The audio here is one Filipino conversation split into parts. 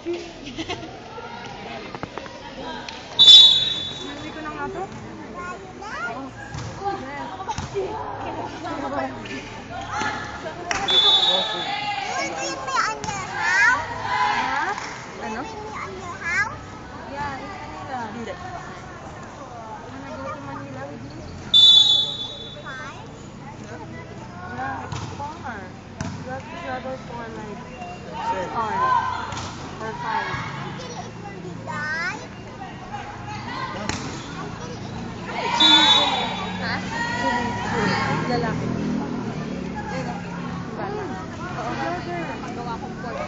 Narinig ko na nga to. Ano? Yeah, in Manila. Hindi. Wanna go to Manila with me? Yeah, it's far. You have to travel for like 6 hours or 5. Ha? Lalaki. Bata. Oo, magawa kong pork.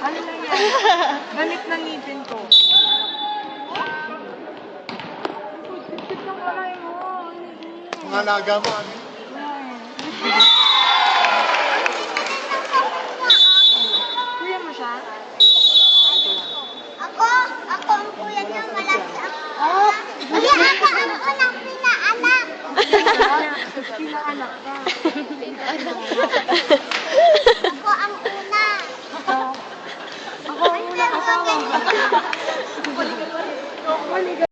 Ano lang yan? Galit na ngipin ko. Mga laga mo, ano? Kuya mo siya? Ako ang kuya niya, malaki ako. Kuya, ako ang unang pinaanak. Pinaanak ka. Ako ang una. Ako ang unang asawa.